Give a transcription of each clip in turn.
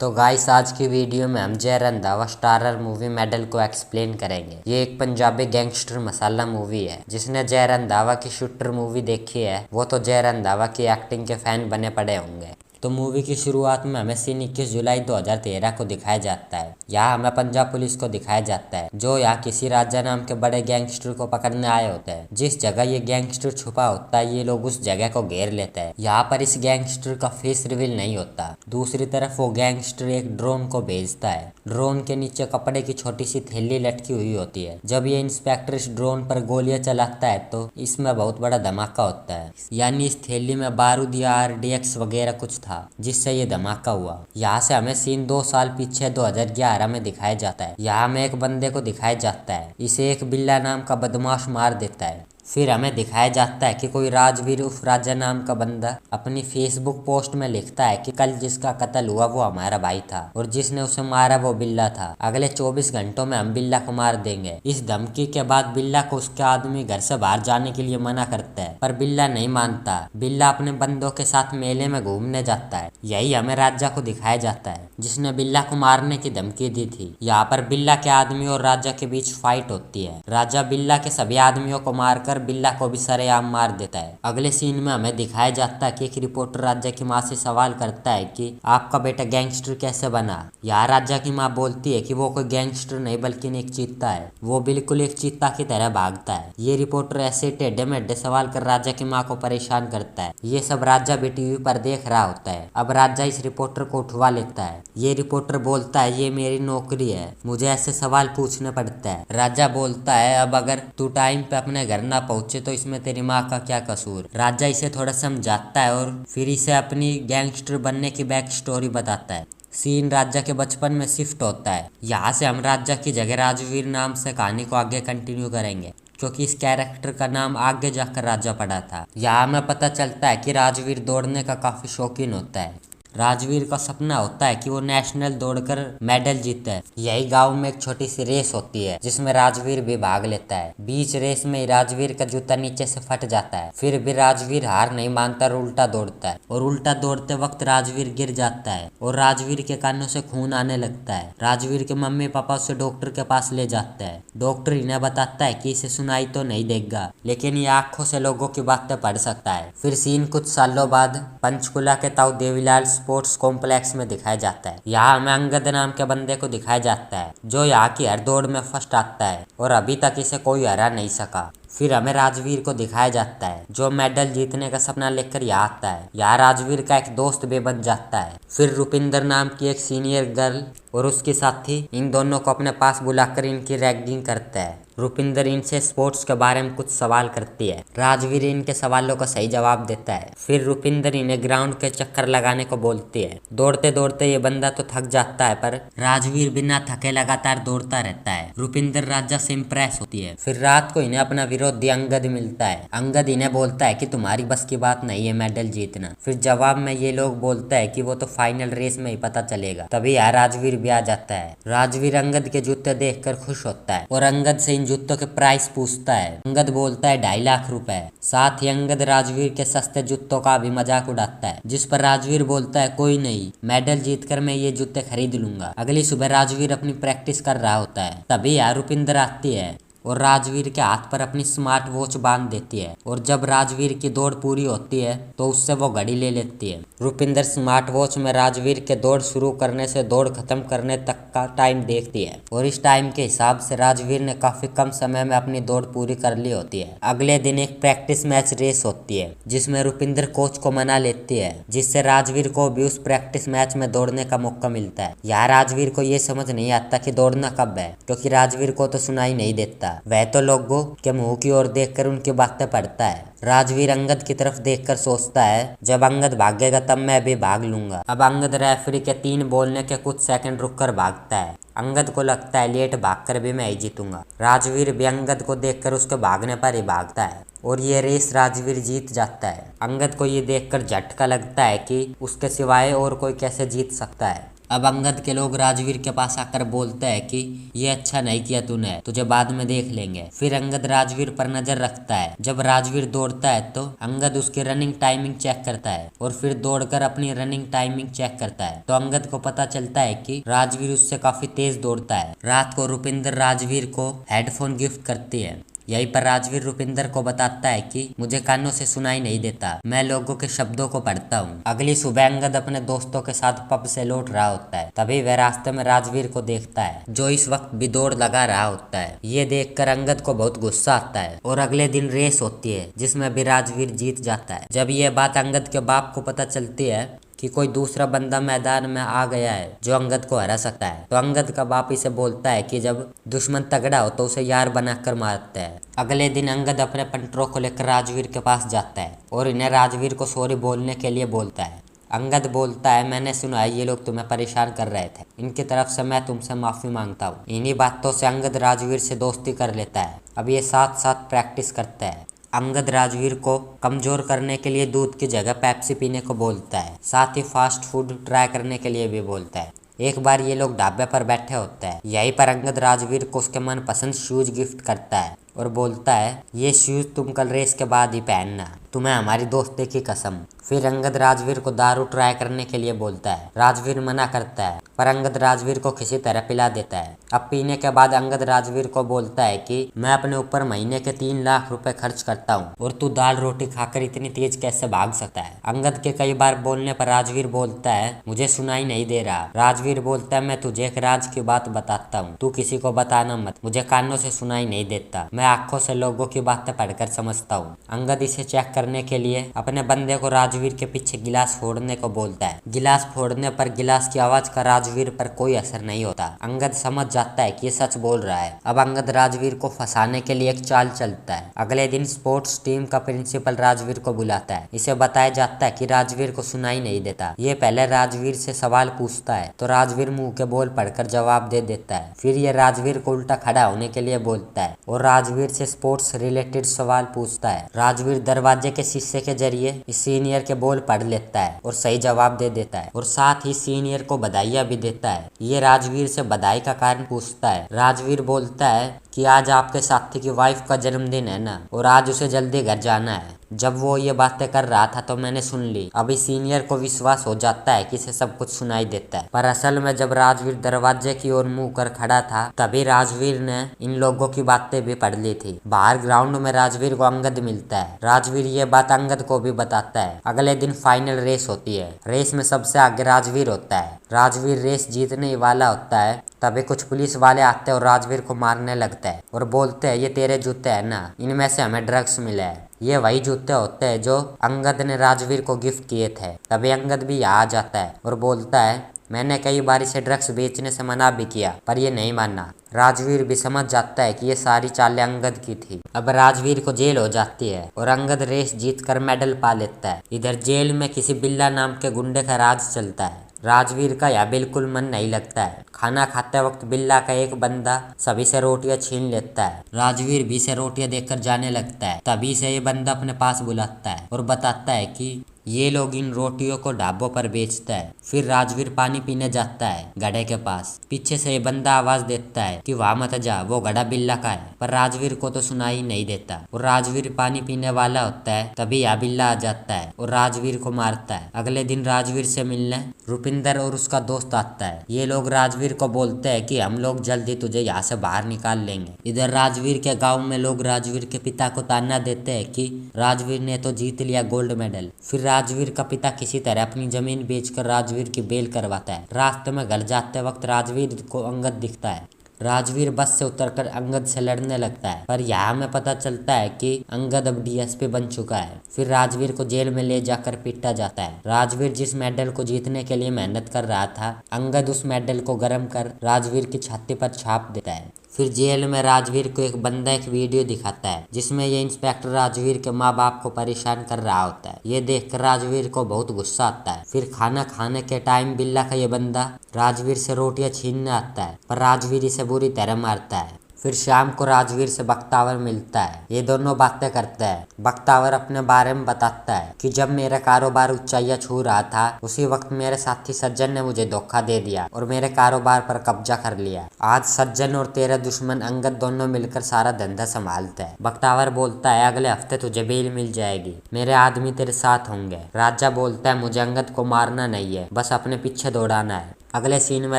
तो गाइस आज की वीडियो में हम जय रंधावा स्टारर मूवी मेडल को एक्सप्लेन करेंगे। ये एक पंजाबी गैंगस्टर मसाला मूवी है। जिसने जय रंधावा की शूटर मूवी देखी है वो तो जय रंधावा की एक्टिंग के फैन बने पड़े होंगे। तो मूवी की शुरुआत में हमें सीन 21 जुलाई 2013 को दिखाया जाता है। यहाँ हमें पंजाब पुलिस को दिखाया जाता है जो यहाँ किसी राजा नाम के बड़े गैंगस्टर को पकड़ने आए होते हैं। जिस जगह ये गैंगस्टर छुपा होता है ये लोग उस जगह को घेर लेते हैं। यहाँ पर इस गैंगस्टर का फेस रिवील नहीं होता। दूसरी तरफ वो गैंगस्टर एक ड्रोन को भेजता है। ड्रोन के नीचे कपड़े की छोटी सी थैली लटकी हुई होती है। जब ये इंस्पेक्टर इस ड्रोन पर गोलियां चलाता है तो इसमें बहुत बड़ा धमाका होता है। यानी इस थैली में बारूद या RDX वगैरह कुछ था जिससे ये धमाका हुआ। यहाँ से हमें सीन 2 साल पीछे 2011 में दिखाया जाता है। यहाँ हमें एक बंदे को दिखाया जाता है। इसे एक बिल्ला नाम का बदमाश मार देता है। फिर हमें दिखाया जाता है कि कोई राजवीर उर्फ राजा नाम का बंदा अपनी फेसबुक पोस्ट में लिखता है कि कल जिसका कत्ल हुआ वो हमारा भाई था और जिसने उसे मारा वो बिल्ला था। अगले 24 घंटों में हम बिल्ला को मार देंगे। इस धमकी के बाद बिल्ला को उसके आदमी घर से बाहर जाने के लिए मना करता है पर बिल्ला नहीं मानता। बिल्ला अपने बंदों के साथ मेले में घूमने जाता है। यही हमें राजा को दिखाया जाता है जिसने बिल्ला को मारने की धमकी दी थी। यहाँ पर बिल्ला के आदमी और राजा के बीच फाइट होती है। राजा बिल्ला के सभी आदमियों को मारकर बिल्ला को भी सरेआम मार देता है। अगले सीन में हमें दिखाया जाता है कि एक रिपोर्टर राजा की माँ से सवाल करता है कि आपका बेटा गैंगस्टर कैसे बना। यहाँ राजा की माँ बोलती है कि वो कोई गैंगस्टर नहीं बल्कि एक चीता है। वो बिल्कुल एक चीता की तरह भागता है। ये रिपोर्टर ऐसे टेढ़े मेढ़े सवाल कर राजा की माँ को परेशान करता है। ये सब राजा भी टीवी पर देख रहा होता है। अब राजा इस रिपोर्टर को उठवा लेता है। ये रिपोर्टर बोलता है ये मेरी नौकरी है, मुझे ऐसे सवाल पूछने पड़ता है। राजा बोलता है अब अगर तू टाइम पे अपने घर ना पहुंचे तो इसमें तेरी माँ का क्या कसूर। राजा इसे थोड़ा समझाता है और फिर इसे अपनी गैंगस्टर बनने की बैक स्टोरी बताता है। सीन राजा के बचपन में शिफ्ट होता है। यहाँ से हम राजा की जगह राजवीर नाम से कहानी को आगे कंटिन्यू करेंगे क्योंकि इस कैरेक्टर का नाम आगे जाकर राजा पड़ा था। यहाँ हमें पता चलता है कि राजवीर दौड़ने का काफी शौकीन होता है। राजवीर का सपना होता है कि वो नेशनल दौड़कर मेडल जीते। यही गांव में एक छोटी सी रेस होती है जिसमें राजवीर भी भाग लेता है। बीच रेस में राजवीर का जूता नीचे से फट जाता है। फिर भी राजवीर हार नहीं मानता और उल्टा दौड़ता है और उल्टा दौड़ते वक्त राजवीर गिर जाता है और राजवीर के कानों से खून आने लगता है। राजवीर के मम्मी पापा उसे डॉक्टर के पास ले जाते हैं। डॉक्टर इन्हें बताता है कि इसे सुनाई तो नहीं देगा लेकिन ये आंखों से लोगों की बातें पढ़ सकता है। फिर सीन कुछ सालों बाद पंचकुला के ताऊ देवीलाल स्पोर्ट्स कॉम्प्लेक्स में दिखाया जाता है। यहाँ हमें अंगद नाम के बंदे को दिखाया जाता है जो यहाँ की हर दौड़ में फर्स्ट आता है और अभी तक इसे कोई हरा नहीं सका। फिर हमें राजवीर को दिखाया जाता है जो मेडल जीतने का सपना लेकर यहाँ आता है। यहाँ राजवीर का एक दोस्त भी बन जाता है। फिर रुपिंदर नाम की एक सीनियर गर्ल और उसके साथी इन दोनों को अपने पास बुलाकर इनकी रैगिंग करता है। रुपिंदर इनसे स्पोर्ट्स के बारे में कुछ सवाल करती है। राजवीर इनके सवालों का सही जवाब देता है। फिर रुपिंदर इन्हें ग्राउंड के चक्कर लगाने को बोलती है। दौड़ते दौड़ते ये बंदा तो थक जाता है पर राजवीर बिना थके लगातार दौड़ता रहता है। रुपिंदर राजा से इम्प्रेस होती है। फिर रात को इन्हें अपना विरोधी अंगद मिलता है। अंगद इन्हें बोलता है कि तुम्हारी बस की बात नहीं है मेडल जीतना। फिर जवाब में ये लोग बोलता है कि वो तो फाइनल रेस में ही पता चलेगा। तभी यहाँ राजवीर भी आ जाता है। राजवीर अंगद के जूते देखकर खुश होता है और अंगद से जूतों के प्राइस पूछता है। अंगद बोलता है 2.5 लाख रुपए। साथ ही अंगद राजवीर के सस्ते जूतों का भी मजाक उड़ाता है जिस पर राजवीर बोलता है कोई नहीं, मेडल जीतकर मैं ये जूते खरीद लूंगा। अगली सुबह राजवीर अपनी प्रैक्टिस कर रहा होता है। तभी यहाँ रुपिंदर आती है और राजवीर के हाथ पर अपनी स्मार्ट वॉच बांध देती है और जब राजवीर की दौड़ पूरी होती है तो उससे वो घड़ी ले लेती है। रुपिंदर स्मार्ट वॉच में राजवीर के दौड़ शुरू करने से दौड़ खत्म करने तक का टाइम देखती है और इस टाइम के हिसाब से राजवीर ने काफी कम समय में अपनी दौड़ पूरी कर ली होती है। अगले दिन एक प्रैक्टिस मैच रेस होती है जिसमें रुपिंदर कोच को मना लेती है जिससे राजवीर को भी उस प्रैक्टिस मैच में दौड़ने का मौका मिलता है। यहाँ राजवीर को ये समझ नहीं आता कि दौड़ना कब है क्योंकि राजवीर को तो सुनाई नहीं देता। वह तो लोगों के मुंह की ओर देखकर उनकी बातें पढ़ता है। राजवीर अंगद की तरफ देखकर सोचता है जब अंगद भागेगा तब मैं भी भाग लूंगा। अब अंगद रेफरी के 3 बोलने के कुछ सेकंड रुककर भागता है। अंगद को लगता है लेट भागकर भी मैं ही जीतूंगा। राजवीर भी अंगद को देखकर उसके भागने पर ही भागता है और ये रेस राजवीर जीत जाता है। अंगद को ये देखकर झटका लगता है कि उसके सिवाय और कोई कैसे जीत सकता है। अब अंगद के लोग राजवीर के पास आकर बोलते हैं कि ये अच्छा नहीं किया तूने, तुझे बाद में देख लेंगे। फिर अंगद राजवीर पर नजर रखता है। जब राजवीर दौड़ता है तो अंगद उसकी रनिंग टाइमिंग चेक करता है और फिर दौड़कर अपनी रनिंग टाइमिंग चेक करता है तो अंगद को पता चलता है कि राजवीर उससे काफी तेज दौड़ता है। रात को रुपिंदर राजवीर को हेडफोन गिफ्ट करती है। यहीं पर राजवीर रुपिंदर को बताता है कि मुझे कानों से सुनाई नहीं देता, मैं लोगों के शब्दों को पढ़ता हूँ। अगली सुबह अंगद अपने दोस्तों के साथ पब से लौट रहा होता है। तभी वह रास्ते में राजवीर को देखता है जो इस वक्त भी दौड़ लगा रहा होता है। ये देखकर अंगद को बहुत गुस्सा आता है और अगले दिन रेस होती है जिसमें भी राजवीर जीत जाता है। जब ये बात अंगद के बाप को पता चलती है कि कोई दूसरा बंदा मैदान में आ गया है जो अंगद को हरा सकता है तो अंगद का बाप इसे बोलता है कि जब दुश्मन तगड़ा हो तो उसे यार बनाकर मारता है। अगले दिन अंगद अपने पंटरों को लेकर राजवीर के पास जाता है और इन्हें राजवीर को सॉरी बोलने के लिए बोलता है। अंगद बोलता है मैंने सुना है ये लोग तुम्हें परेशान कर रहे थे, इनकी तरफ से मैं तुमसे माफी मांगता हूँ। इन्हीं बातों से अंगद राजवीर से दोस्ती कर लेता है। अब ये साथ साथ प्रैक्टिस करता है। अंगद राजवीर को कमजोर करने के लिए दूध की जगह पेप्सी पीने को बोलता है, साथ ही फास्ट फूड ट्राई करने के लिए भी बोलता है। एक बार ये लोग ढाबे पर बैठे होते हैं। यहीं पर अंगद राजवीर को उसके मनपसंद शूज गिफ्ट करता है और बोलता है ये शूज तुम कल रेस के बाद ही पहनना, तुम्हें हमारी दोस्ती की कसम। फिर अंगद राजवीर को दारू ट्राई करने के लिए बोलता है। राजवीर मना करता है पर अंगद राजवीर को किसी तरह पिला देता है। अब पीने के बाद अंगद राजवीर को बोलता है कि मैं अपने ऊपर महीने के 3 लाख रुपए खर्च करता हूँ और तू दाल रोटी खाकर इतनी तेज कैसे भाग सकता है। अंगद के कई बार बोलने पर राजवीर बोलता है मुझे सुनाई नहीं दे रहा। राजवीर बोलता है मैं तुझे एक राज की बात बताता हूँ, तू किसी को बताना मत, मुझे कानों से सुनाई नहीं देता, मैं आंखों से लोगों की बातें पढ़कर समझता हूँ। अंगद इसे चेक करने के लिए अपने बंदे को राजवीर के पीछे गिलास फोड़ने को बोलता है। गिलास फोड़ने पर गिलास की आवाज का राजवीर पर कोई असर नहीं होता। अंगद समझ जाता है कि ये सच बोल रहा है। अब अंगद राजवीर को फंसाने के लिए एक चाल चलता है। अगले दिन स्पोर्ट्स टीम का प्रिंसिपल राजवीर को बुलाता है। इसे बताया जाता है कि राजवीर को सुनाई नहीं देता। ये पहले राजवीर से सवाल पूछता है तो राजवीर मुंह के बोल पढ़कर जवाब दे देता है। फिर ये राजवीर को उल्टा खड़ा होने के लिए बोलता है और राजवीर से स्पोर्ट्स रिलेटेड सवाल पूछता है। राजवीर दरवाजे के शीशे के जरिए इस सीनियर के बोल पढ़ लेता है और सही जवाब दे देता है और साथ ही सीनियर को बधाइयां भी देता है। ये राजवीर से बधाई का कारण पूछता है। राजवीर बोलता है कि आज आपके साथी की वाइफ का जन्मदिन है ना और आज उसे जल्दी घर जाना है। जब वो ये बातें कर रहा था तो मैंने सुन ली। अभी सीनियर को विश्वास हो जाता है कि इसे सब कुछ सुनाई देता है, पर असल में जब राजवीर दरवाजे की ओर मुंह कर खड़ा था तभी राजवीर ने इन लोगों की बातें भी पढ़ ली थी। बाहर ग्राउंड में राजवीर को अंगद मिलता है। राजवीर ये बात अंगद को भी बताता है। अगले दिन फाइनल रेस होती है। रेस में सबसे आगे राजवीर होता है। राजवीर रेस जीतने ही वाला होता है तभी कुछ पुलिस वाले आते हैं और राजवीर को मारने लगता है और बोलते हैं ये तेरे जूते है ना, इनमें से हमें ड्रग्स मिले है। ये वही जूते होते हैं जो अंगद ने राजवीर को गिफ्ट किए थे। तभी अंगद भी यहाँ आ जाता है और बोलता है मैंने कई बार इसे ड्रग्स बेचने से मना भी किया पर ये नहीं माना। राजवीर भी समझ जाता है कि ये सारी चालें अंगद की थी। अब राजवीर को जेल हो जाती है और अंगद रेस जीतकर मेडल पा लेता है। इधर जेल में किसी बिल्ला नाम के गुंडे का राज चलता है। राजवीर का यहाँ बिल्कुल मन नहीं लगता है। खाना खाते वक्त बिल्ला का एक बंदा सभी से रोटियां छीन लेता है। राजवीर भी से रोटियां देकर जाने लगता है। तभी से ये बंदा अपने पास बुलाता है और बताता है कि ये लोग इन रोटियों को ढाबों पर बेचता है। फिर राजवीर पानी पीने जाता है घड़े के पास। पीछे से ये बंदा आवाज देता है कि वहां मत जा, वो घड़ा बिल्ला का है, पर राजवीर को तो सुनाई नहीं देता और राजवीर पानी पीने वाला होता है। तभी यहाँ बिल्ला आ जाता है और राजवीर को मारता है। अगले दिन राजवीर से मिलने रुपिंदर और उसका दोस्त आता है। ये लोग राजवीर को बोलते हैं कि हम लोग जल्द ही तुझे यहाँ से बाहर निकाल लेंगे। इधर राजवीर के गाँव में लोग राजवीर के पिता को ताना देते हैं कि राजवीर ने तो जीत लिया गोल्ड मेडल। फिर राजवीर का पिता किसी तरह अपनी जमीन बेचकर राजवीर की बेल करवाता है। रास्ते में घर जाते वक्त राजवीर को अंगद दिखता है। राजवीर बस से उतरकर अंगद से लड़ने लगता है पर यहाँ में पता चलता है कि अंगद अब डीएसपी बन चुका है। फिर राजवीर को जेल में ले जाकर पीटा जाता है। राजवीर जिस मेडल को जीतने के लिए मेहनत कर रहा था, अंगद उस मेडल को गर्म कर राजवीर की छाती पर छाप देता है। फिर जेल में राजवीर को एक बंदा एक वीडियो दिखाता है जिसमें ये इंस्पेक्टर राजवीर के माँ बाप को परेशान कर रहा होता है। ये देखकर राजवीर को बहुत गुस्सा आता है। फिर खाना खाने के टाइम बिल्ला का ये बंदा राजवीर से रोटियां छीनने आता है पर राजवीर इसे बुरी तरह मारता है। फिर शाम को राजवीर से बख्तावर मिलता है। ये दोनों बातें करता है। बख्तावर अपने बारे में बताता है कि जब मेरा कारोबार ऊंचाइयां छू रहा था उसी वक्त मेरे साथी सज्जन ने मुझे धोखा दे दिया और मेरे कारोबार पर कब्जा कर लिया। आज सज्जन और तेरा दुश्मन अंगद दोनों मिलकर सारा धंधा संभालता है। बख्तावर बोलता है अगले हफ्ते तुझे बेल मिल जाएगी, मेरे आदमी तेरे साथ होंगे। राजा बोलता है मुझे अंगद को मारना नहीं है, बस अपने पीछे दौड़ाना है। अगले सीन में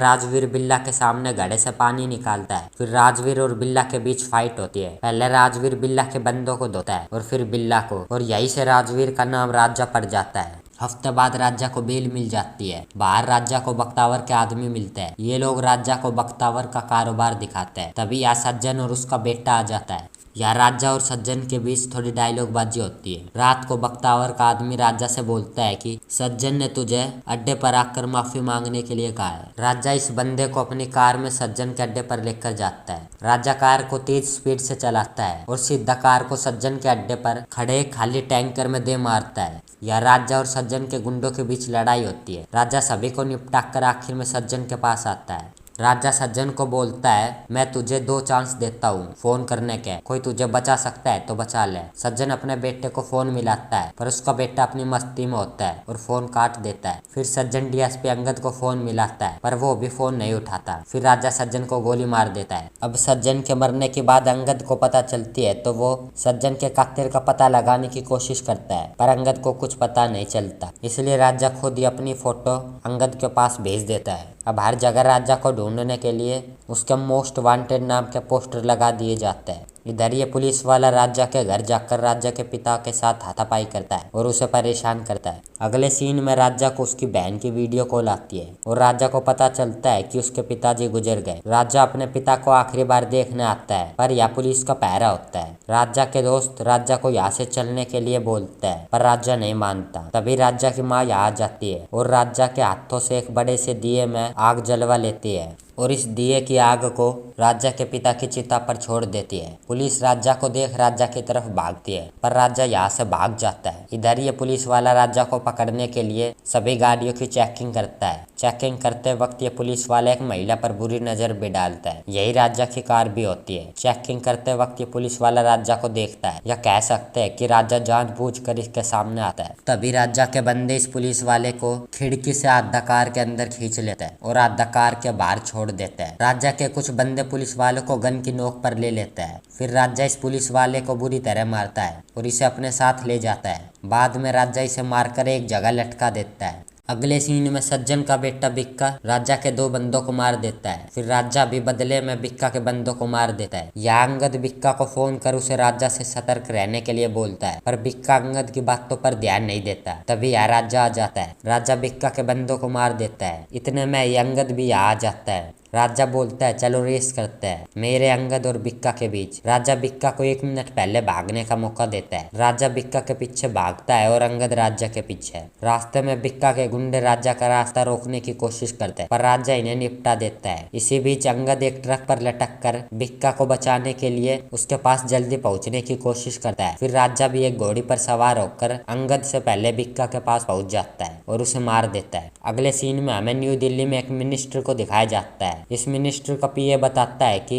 राजवीर बिल्ला के सामने घड़े से पानी निकालता है। फिर राजवीर और बिल्ला के बीच फाइट होती है। पहले राजवीर बिल्ला के बंदों को धोता है और फिर बिल्ला को, और यहीं से राजवीर का नाम राजा पड़ जाता है। हफ्ते बाद राजा को बेल मिल जाती है। बाहर राजा को बख्तावर के आदमी मिलते हैं। ये लोग राजा को बख्तावर का कारोबार दिखाते हैं। तभी यहाँ सज्जन और उसका बेटा आ जाता है। यहाँ राजा और सज्जन के बीच थोड़ी डायलॉग बाजी होती है। रात को बख्तावर का आदमी राजा से बोलता है कि सज्जन ने तुझे अड्डे पर आकर माफी मांगने के लिए कहा है। राजा इस बंदे को अपनी कार में सज्जन के अड्डे पर लेकर जाता है। राजा कार को तेज स्पीड से चलाता है और सीधा कार को सज्जन के अड्डे पर खड़े खाली टैंकर में दे मारता है। यह राजा और सज्जन के गुंडों के बीच लड़ाई होती है। राजा सभी को निपटा कर आखिर में सज्जन के पास आता है। राजा सज्जन को बोलता है मैं तुझे 2 चांस देता हूँ फोन करने के, कोई तुझे बचा सकता है तो बचा ले। सज्जन अपने बेटे को फोन मिलाता है पर उसका बेटा अपनी मस्ती में होता है और फोन काट देता है। फिर सज्जन डीएसपी अंगद को फोन मिलाता है पर वो भी फोन नहीं उठाता। फिर राजा सज्जन को गोली मार देता है। अब सज्जन के मरने के बाद अंगद को पता चलती है तो वो सज्जन के कातिल का पता लगाने की कोशिश करता है पर अंगद को कुछ पता नहीं चलता। इसलिए राजा खुद ही अपनी फोटो अंगद के पास भेज देता है। अब हर जगह राजा को ढूंढने के लिए उसके मोस्ट वांटेड नाम के पोस्टर लगा दिए जाते हैं। इधर ये पुलिस वाला राजा के घर जाकर राजा के पिता के साथ हाथापाई करता है और उसे परेशान करता है। अगले सीन में राजा को उसकी बहन की वीडियो कॉल आती है और राजा को पता चलता है कि उसके पिताजी गुजर गए। राजा अपने पिता को आखिरी बार देखने आता है पर यह पुलिस का पहरा होता है। राजा के दोस्त राजा को यहाँ से चलने के लिए बोलते हैं पर राजा नहीं मानता। तभी राजा की माँ यहाँ आ जाती है और राजा के हाथों से एक बड़े से दिए में आग जलवा लेती है और इस दिए की आग को राजा के पिता की चिता पर छोड़ देती है। पुलिस राजा को देख राजा की तरफ भागती है पर राजा यहाँ से भाग जाता है। इधर ये पुलिस वाला राजा को पकड़ने के लिए सभी गाड़ियों की चेकिंग करता है। चेकिंग करते वक्त ये पुलिस वाला एक महिला पर बुरी नजर भी डालता है। यही राजा की कार भी होती है। चेकिंग करते वक्त ये पुलिस वाला राजा को देखता है, या कह सकते हैं कि राजा जानबूझकर इसके सामने आता है। तभी राजा के बंदे इस पुलिस वाले को खिड़की से आधा कार के अंदर खींच लेते हैं और आधा कार के बाहर छोड़ देता है। राजा के कुछ बंदे पुलिस वाले को गन की नोक पर ले लेता है। फिर राजा इस पुलिस वाले को बुरी तरह मारता है और इसे अपने साथ ले जाता है। बाद में राजा इसे मारकर एक जगह लटका देता है। अगले सीन में सज्जन का बेटा बिक्का राजा के 2 बंदों को मार देता है। फिर राजा भी बदले में बिक्का के बंदों को मार देता है। यह अंगद बिक्का को फोन कर उसे राजा से सतर्क रहने के लिए बोलता है पर बिक्का अंगद की बातों पर ध्यान नहीं देता। तभी यहाँ राजा आ जाता है। राजा बिक्का के बंदों को मार देता है। इतने में ये अंगद भी यहाँ आ जाता है। राजा बोलता है चलो रेस करते हैं मेरे अंगद और बिक्का के बीच। राजा बिक्का को 1 मिनट पहले भागने का मौका देता है। राजा बिक्का के पीछे भागता है और अंगद राजा के पीछे। रास्ते में बिक्का के गुंडे राजा का रास्ता रोकने की कोशिश करते हैं पर राजा इन्हें निपटा देता है। इसी बीच अंगद एक ट्रक पर लटक कर बिक्का को बचाने के लिए उसके पास जल्दी पहुंचने की कोशिश करता है। फिर राजा भी एक घोड़ी पर सवार होकर अंगद से पहले बिक्का के पास पहुंच जाता है और उसे मार देता है। अगले सीन में हमें न्यू दिल्ली में एक मिनिस्टर को दिखाया जाता है। इस मिनिस्टर का पीए बताता है कि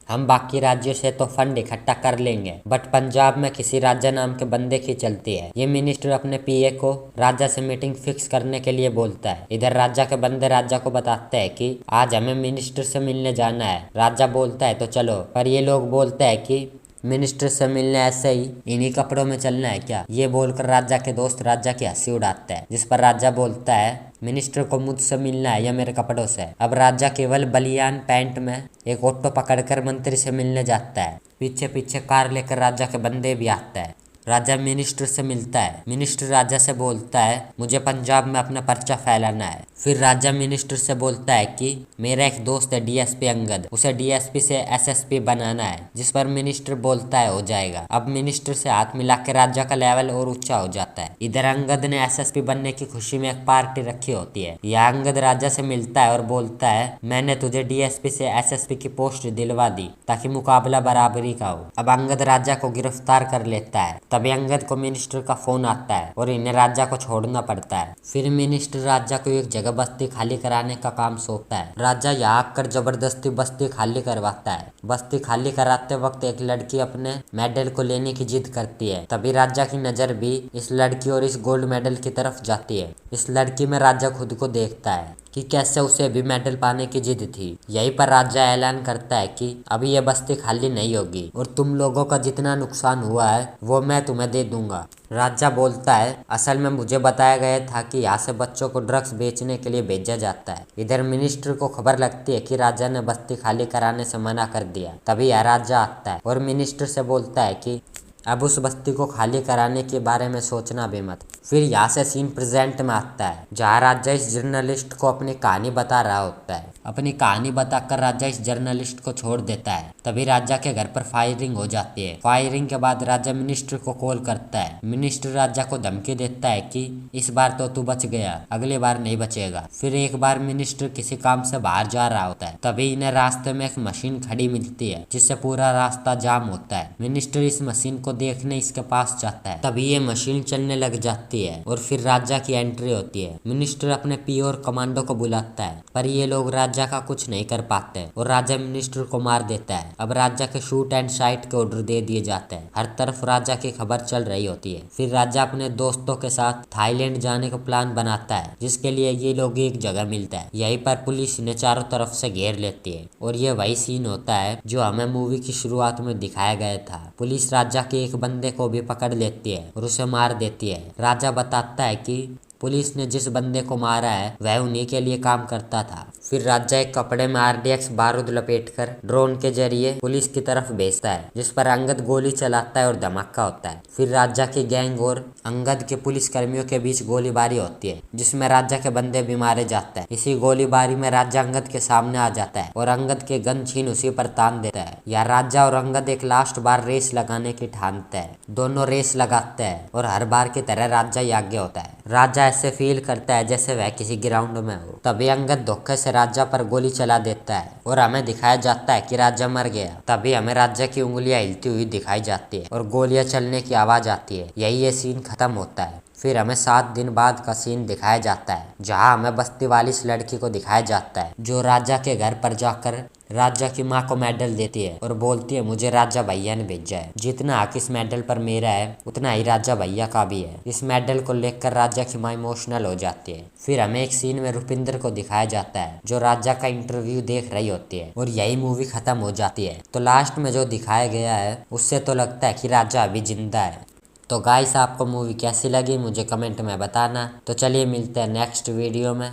हम बाकी राज्यों से तो फंड इकट्ठा कर लेंगे बट पंजाब में किसी राजा नाम के बंदे की चलती है। ये मिनिस्टर अपने पीए को राजा से मीटिंग फिक्स करने के लिए बोलता है। इधर राजा के बंदे राजा को बताते हैं कि आज हमें मिनिस्टर से मिलने जाना है। राजा बोलता है तो चलो, पर ये लोग बोलते हैं कि मिनिस्टर से मिलने ऐसे ही इन्हीं कपड़ों में चलना है क्या। ये बोलकर राजा के दोस्त राजा की हंसी उड़ाते हैं, जिस पर राजा बोलता है मिनिस्टर को मुझसे मिलना है या मेरे कपड़ों से। अब राजा केवल बलियान पैंट में एक ऑटो पकड़कर मंत्री से मिलने जाता है। पीछे पीछे कार लेकर राजा के बंदे भी आते हैं। राजा मिनिस्टर से मिलता है। मिनिस्टर राजा से बोलता है मुझे पंजाब में अपना पर्चा फैलाना है। फिर राजा मिनिस्टर से बोलता है कि मेरा एक दोस्त है डीएसपी अंगद, उसे डीएसपी से एसएसपी बनाना है। जिस पर मिनिस्टर बोलता है हो जाएगा। अब मिनिस्टर से हाथ मिला के राजा का लेवल और ऊंचा हो जाता है। इधर अंगद ने एसएसपी बनने की खुशी में एक पार्टी रखी होती है। यह अंगद राजा से मिलता है और बोलता है मैंने तुझे डीएसपी से एसएसपी की पोस्ट दिलवा दी ताकि मुकाबला बराबरी का हो। अब अंगद राजा को गिरफ्तार कर लेता है। तभी अंगद को मिनिस्टर का फोन आता है और इन्हें राजा को छोड़ना पड़ता है। फिर मिनिस्टर राजा को एक जगह बस्ती खाली कराने का काम सौंपता है। राजा यहाँ आकर जबरदस्ती बस्ती खाली करवाता है। बस्ती खाली कराते वक्त एक लड़की अपने मेडल को लेने की जिद करती है। तभी राजा की नजर भी इस लड़की और इस गोल्ड मेडल की तरफ जाती है। इस लड़की में राजा खुद को देखता है कि कैसे उसे भी मेडल पाने की जिद थी। यहीं पर राजा ऐलान करता है कि अभी यह बस्ती खाली नहीं होगी और तुम लोगों का जितना नुकसान हुआ है वो मैं तुम्हें दे दूंगा। राजा बोलता है, असल में मुझे बताया गया था कि यहाँ से बच्चों को ड्रग्स बेचने के लिए भेजा जाता है। इधर मिनिस्टर को खबर लगती है कि राजा ने बस्ती खाली कराने से मना कर दिया। तभी यह राजा आता है और मिनिस्टर से बोलता है कि अब उस बस्ती को खाली कराने के बारे में सोचना भी मत। फिर यहाँ से सीन प्रेजेंट में आता है जहाँ राजा इस जर्नलिस्ट को अपनी कहानी बता रहा होता है। अपनी कहानी बताकर राजा इस जर्नलिस्ट को छोड़ देता है। तभी राजा के घर पर फायरिंग हो जाती है। फायरिंग के बाद राजा मिनिस्टर को कॉल करता है। मिनिस्टर राजा को धमकी देता है कि इस बार तो तू बच गया, अगली बार नहीं बचेगा। फिर एक बार मिनिस्टर किसी काम से बाहर जा रहा होता है। तभी इन्हें रास्ते में एक मशीन खड़ी मिलती है जिससे पूरा रास्ता जाम होता है। मिनिस्टर इस मशीन को देखने इसके पास जाता है। तभी ये मशीन चलने लग जाती है और फिर राजा की एंट्री होती है। मिनिस्टर अपने पीओ और कमांडो को बुलाता है पर ये लोग राजा का कुछ नहीं कर पाते और राजा मिनिस्टर को मार देता है। अब राजा के शूट एंड साइट के ऑर्डर दे दिए जाते हैं। हर तरफ राजा की खबर चल रही होती है। फिर राजा अपने दोस्तों के साथ थाईलैंड जाने का प्लान बनाता है जिसके लिए ये लोग एक जगह मिलता है। यहीं पर पुलिस इन्हें चारों तरफ से घेर लेती है और ये वही सीन होता है जो हमें मूवी की शुरुआत में दिखाया गया था। पुलिस राजा के एक बंदे को भी पकड़ लेती है और उसे मार देती है। राजा बताता है कि पुलिस ने जिस बंदे को मारा है वह उन्हीं के लिए काम करता था। फिर राजा एक कपड़े में RDX बारूद लपेटकर ड्रोन के जरिए पुलिस की तरफ भेजता है जिस पर अंगद गोली चलाता है और धमाका होता है। फिर राजा की गैंग और अंगद के पुलिस कर्मियों के बीच गोलीबारी होती है जिसमें राजा के बंदे भी मारे जाते हैं। इसी गोलीबारी में राजा अंगद के सामने आ जाता है और अंगद के गन छीन उसी पर तान देता है। या राजा और अंगद एक लास्ट बार रेस लगाने की ठानते हैं। दोनों रेस लगाते हैं और हर बार की तरह राजा ही आगे होता है। राजा ऐसे फील करता है जैसे वह किसी ग्राउंड में हो। तभी अंगद धोखे से राजा पर गोली चला देता है और हमें दिखाया जाता है कि राजा मर गया। तभी हमें राजा की उंगलियां हिलती हुई दिखाई जाती है और गोलियां चलने की आवाज आती है। यही ये सीन खत्म होता है। फिर हमें 7 दिन बाद का सीन दिखाया जाता है जहां हमें बस्ती वाली इस लड़की को दिखाया जाता है जो राजा के घर पर जाकर राजा की माँ को मेडल देती है और बोलती है मुझे राजा भैया ने भेजा है। जितना हक इस मेडल पर मेरा है उतना ही राजा भैया का भी है। इस मेडल को लेकर राजा की माँ इमोशनल हो जाती है। फिर हमें एक सीन में रुपिंदर को दिखाया जाता है जो राजा का इंटरव्यू देख रही होती है और यही मूवी खत्म हो जाती है। तो लास्ट में जो दिखाया गया है उससे तो लगता है कि राजा अभी जिंदा है। तो गाइस आपको मूवी कैसी लगी मुझे कमेंट में बताना। तो चलिए मिलते हैं नेक्स्ट वीडियो में।